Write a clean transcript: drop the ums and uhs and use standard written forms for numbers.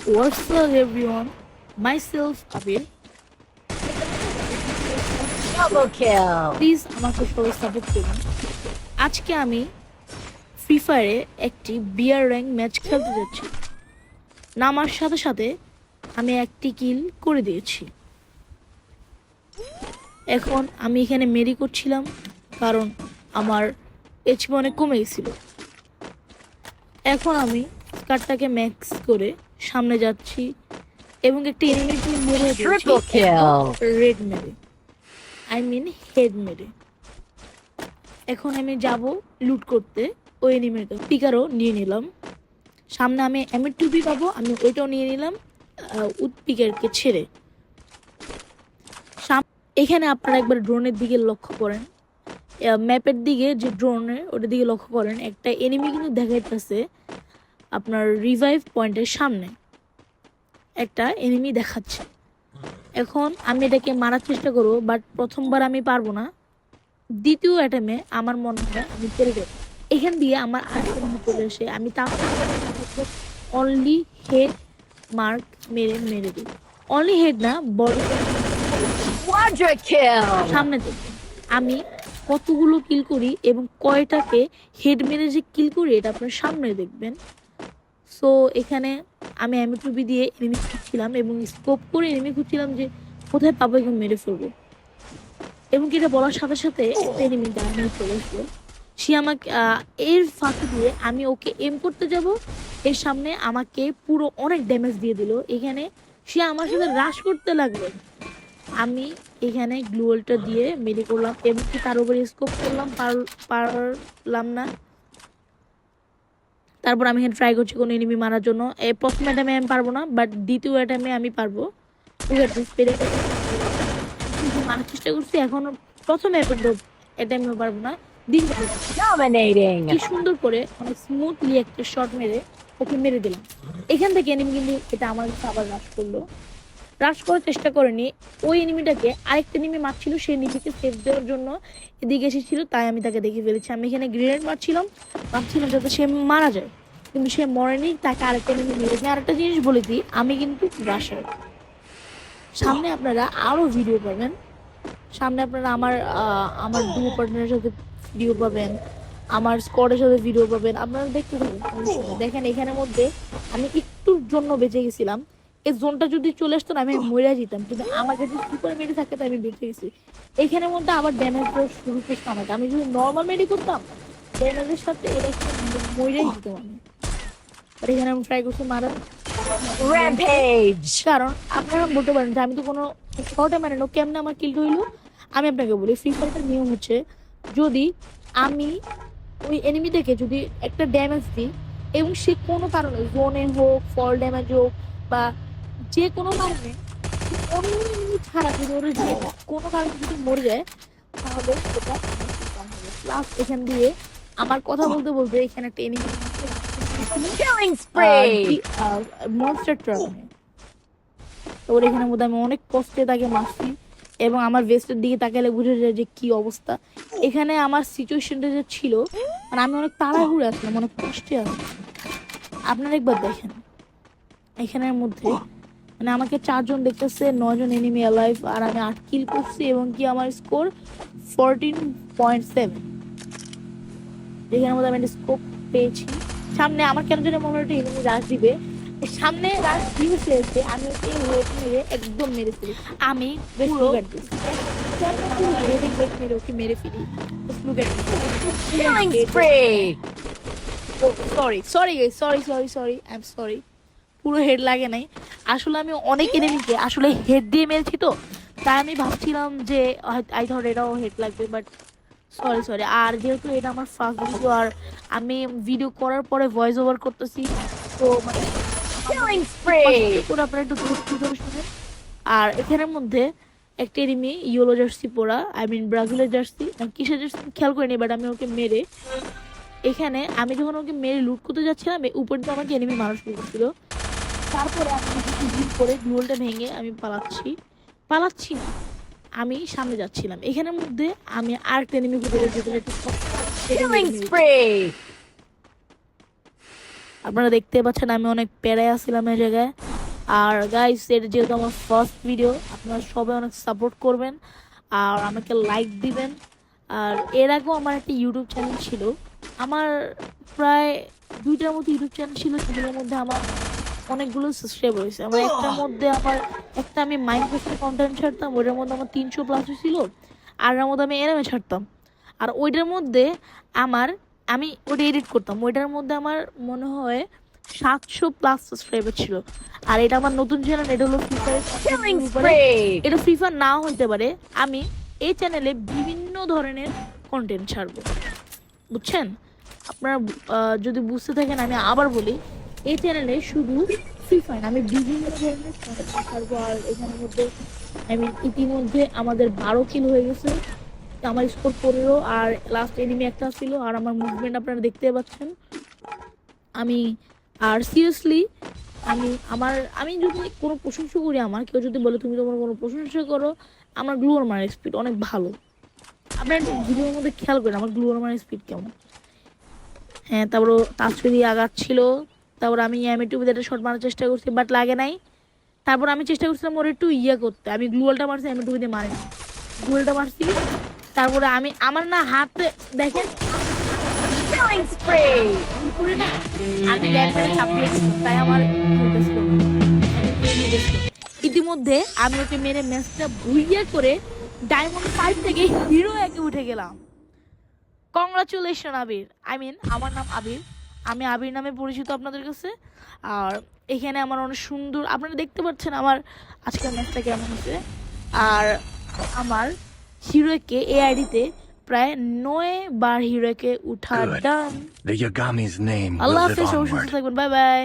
What's up everyone? Myself Abir. Double kill. Please আমাকে সবাই support করুন। আজকে আমি ফ্রি ফায়ারে একটি বিয়ার র্যাঙ্ক ম্যাচ খেলতে যাচ্ছি। নামার সাথে সাথে আমি একটি কিল করে দিয়েছি। এখন আমি এখানে মেরি করছিলাম কারণ আমার এইচপি অনেক কমে গেছিল। এখন আমি কার্ডটাকে ম্যাক্স করে সামনে যাচ্ছি এবং একটা এনিমিকে মেরে Triple kill. রেড মেরে হেড মেরে। এখন আমি যাব লুট করতে ওই এনিমিটা। পিকারও নিয়ে নিলাম। সামনে আমি M2 পাবো, আমি ওইটাও নিয়ে নিলাম উৎপিকারকে ছেড়ে। এখানে আপনারা একবার ড্রোনের দিকে লক্ষ্য করেন, ম্যাপের দিকে যে ড্রোনের ওটার দিকে লক্ষ্য করেন, একটা এনিমি কিন্তু দেখাইতেছে আপনার রিভাইভ পয়েন্টের সামনে একটা এনিমি দেখাচ্ছে। এখন আমি এটাকে মারার চেষ্টা করবো, বাট প্রথমবার আমি পারবো না। দ্বিতীয় অ্যাটেমে আমার মনে হয় আমি পেরে যাবো। এখান দিয়ে আমার আরেকটা এনিমি চলে আসে, আমি তা অনলি হেড মার্ক মেরে দিই। অনলি হেড না, বডি Quadra kill. সামনে দেখবেন আমি কতগুলো কিল করি এবং কয়টাকে হেড মেরে যে কিল করি এটা আপনার সামনে দেখবেন। সো এখানে আমি M2 দিয়ে এনিমি খুঁজছিলাম এবং স্কোপ করে এনিমি খুঁজছিলাম যে কোথায় পাবো এবং মেরে ফেলবো। এবং এটা বলার সাথে সাথে একটা এনিমি ডায়মন্ড চলে আসলো। সে আমাকে এর ফাঁকি দিয়ে আমি ওকে এম করতে যাব, এর সামনে আমাকে পুরো অনেক ড্যামেজ দিয়ে দিল। এখানে সে আমার সাথে রাশ করতে লাগলো। আমি এখানে গ্লুয়ালটা দিয়ে মেরে করলাম এবং তার উপরে স্কোপ করলাম, পারলাম না। তারপর আমি এখানে ট্রাই করছি কোনো এনিমি মারার জন্য। এই প্রথম অ্যাটামে আমি পারবো না, বাট দ্বিতীয় অ্যাটামে আমি পারবো। মারার চেষ্টা করছি, এখনো প্রথম অ্যাটামেও পারবো না। Dominating. কি সুন্দর করে অনেক স্মুথলি একটা শট মেরে ওকে মেরে দিলাম। এখান থেকে এনিমি কিন্তু এটা আমার কাছে আবার রাশ করলো। রাশ করার চেষ্টা করেনি, ওই এনিমিটাকে আরেকটা এনিমি মারছিল, সে নিজেকে সেভ দেওয়ার জন্য এদিকে এসেছিল, তাই আমি তাকে দেখে ফেলেছি। আমি এখানে গ্রেনেড মারছিলাম যাতে সে মারা যায়, কিন্তু সে মরেনি, তাকে আরেকটা এনিমি মেরেছে। আরেকটা জিনিস বলে দিই, আমি কিন্তু রাশার। সামনে আপনারা আরো ভিডিও পাবেন, সামনে আপনারা আমার ডুও পার্টনারের সাথে ভিডিও পাবেন, আমার স্কোয়াডের সাথে ভিডিও পাবেন। আপনারা দেখতে থাকুন। দেখেন এখানের মধ্যে আমি একটুর জন্য বেঁচে গেছিলাম। এই জোনটা যদি চলে আসতো না আমি মরে যেতাম, কিন্তু আমার কাছে সুপার মেডি থাকে তাই আমি বেঁচে গেছি। এখানের মধ্যে আবার ড্যামেজ দেওয়া শুরু করতো আমাকে। আমি যদি নর্মাল মেডি করতাম ড্যামেজের সাথে এটা মরেই যেতাম আমি। আর এখানে আমি ট্রাই করছি মারার। Rampage. কারণ আপনারা বলতে পারেন যে আমি তো কোনো শর্টে মানে না, কেমনে আমার কিল হইলো। আমি আপনাকে বলি, ফ্রি ফায়ারের নিয়ম হচ্ছে, যদি আমি ওই এনিমিটাকে যদি একটা ড্যামেজ দিই এবং সে কোনো কারণে জোনে হোক, ফল ড্যামেজ হোক বা যে কোনো কারণে অন্য এনিমি ছাড়া যদি ওরা যায় কোনো কারণে যদি মরে যায়, তাহলে সেটা প্লাস এখান দিয়ে আমার কথা বলতে বলতে এখানে একটা enemy Killing spree. Monster truck. ওর এখানের মধ্যে আমি অনেক কষ্টে তাকে মারছি এবং আমার ভেস্টের দিকে তাকালে বুঝে যায় যে কি অবস্থা। এখানে আমার সিচুয়েশনটা যে ছিল, মানে আমি অনেক তাড়াহুড়ে আসলাম, অনেক কষ্টে আসলাম। আপনারা একবার দেখেন এখানের মধ্যে মানে আমাকে 4 জন দেখতেছে, 9 জন এনিমি অ্যালাইভ, আর আমি 8 কিল করছি এবং কি আমার স্কোর 14.7। এখানের মধ্যে আমি একটা স্কোপ পেয়েছি। সামনে আমার কেন যেন মনে হয় এনিমি রাশ দিবে, সামনে রাশ দিয়েছে, আমি এই ওয়েট মেরে একদম মেরে ফেলি। আমি ওকে মেরে ফেলি। Killing spree. সরি, পুরো হেড লাগে নাই। আসলে আমি অনেক এনিমিকে আসলে হেড দিয়ে মেরেছি, তো তাই আমি ভাবছিলাম যে আই থট এটাও হেড লাগবে, বাট সরি। আর যেহেতু এটা আমার ফার্স্ট ভিডিও আর আমি ভিডিও করার পরে ভয়েস ওভার করতেছি, তো মানে Killing spree. পুরো আপনারা একটু ধরে শুনেন। আর এখানের মধ্যে একটা এনিমি ইয়েলো জার্সি পরা, ব্রাজিলের জার্সি কিসের জার্সি খেয়াল করিনি, বাট আমি ওকে মেরে এখানে আমি যখন ওকে মেরে লুট করতে যাচ্ছিলাম উপর দিয়ে আমাকে এনিমি মারা শুরু করছিল। তারপরে আমি হিট করে গ্লুয়ালটা ভেঙে আমি পালাচ্ছি না, আমি সামনে যাচ্ছিলাম। এখানের মধ্যে আমি আরেকটা এনিমি Killing spree. আপনারা দেখতে পাচ্ছেন আমি অনেক প্যারায় আসছিলাম এই জায়গায়। আর গাইস, এটা যেহেতু আমার ফার্স্ট ভিডিও, আপনারা সবাই অনেক সাপোর্ট করবেন আর আমাকে লাইক দিবেন। আর এর আগেও আমার একটা ইউটিউব চ্যানেল ছিল, আমার প্রায় 2টার মতো ইউটিউব চ্যানেল ছিল, সেগুলোর মধ্যে আমার অনেকগুলো সাবস্ক্রাইবার হয়েছে। আমার একটার মধ্যে একটা আমি মাইনক্রাফটের কন্টেন্ট ছাড়তাম, ওইটার মধ্যে আমার 300+ হয়েছিল। আর এর মধ্যে আমি এনিমে ছাড়তাম, আর ওইটার মধ্যে আমি ওটা এডিট করতাম, ওইটার মধ্যে আমার মনে হয় 700+ সাবস্ক্রাইবার ছিল। আর এটা আমার নতুন চ্যানেল, এটা হলো ফ্রি Killing ফায়ার। spree. এটা ফ্রি ফায়ার নাও হইতে পারে, আমি এই চ্যানেলে বিভিন্ন ধরনের কন্টেন্ট ছাড়বো, বুঝছেন? আপনারা যদি বুঝতে থাকেন, আমি আবার বলি, এই চ্যানেলে শুধু ফ্রি ফায়ার আমি বিভিন্ন ধরনের কন্টেন্ট ছাড়বো। আর এখানের মধ্যে ইতিমধ্যে আমাদের 12 কিল হয়ে গেছে, আমার স্কোর 15, আর লাস্ট এনিমি একটা ছিল। আর আমার মুভমেন্ট আপনারা দেখতে পাচ্ছেন। আমি আর সিরিয়াসলি আমি যদি কোনো প্রশংসা করি, কেউ যদি বলে তুমি তোমার কোনো প্রশংসা করো, আমার গ্লুয়ার মারার স্পিড অনেক ভালো। আপনারা একটু ভিডিওর মধ্যে খেয়াল করেন আমার গ্লুয়ার মারার স্পিড কেমন। হ্যাঁ, তারপর তাসফিরি আগাচ্ছিল, তারপর আমি এমএ2 একটা শট মারার চেষ্টা করছি, বাট লাগে নাই। তারপর আমি চেষ্টা করছিলাম ওর একটু করতে, আমি গ্লুয়ালটা মারছি, এমএ2 দিয়ে মারি, গ্লুয়ালটা মারছি। তারপরে আমার না হাতে দেখেন Killing spree. উপরে না, আমি ল্যাপটপে চাপিয়েছি, তাই আমার হইতেছিল না। ইতিমধ্যে আমি ওকে মেরে ম্যাচটা ভুইয়া করে ডায়মন্ড 5 থেকে হিরো একে উঠে গেলাম। কংগ্রাচুলেশন আবির, আমার নাম আবির, আমি আবির নামে পরিচিত আপনাদের কাছে। আর এখানে আমার অনেক সুন্দর, আপনারা দেখতে পাচ্ছেন আমার আজকের ম্যাচটা কেমন হয়েছে। আর আমার হিরোকে এই আইডিতে প্রায় 9 বার হিরোকে উঠা Good. Done. The Yagami's name Allah will live হাফেজ, সবাই সুস্থ onward. থাকবেন, বাই বাই।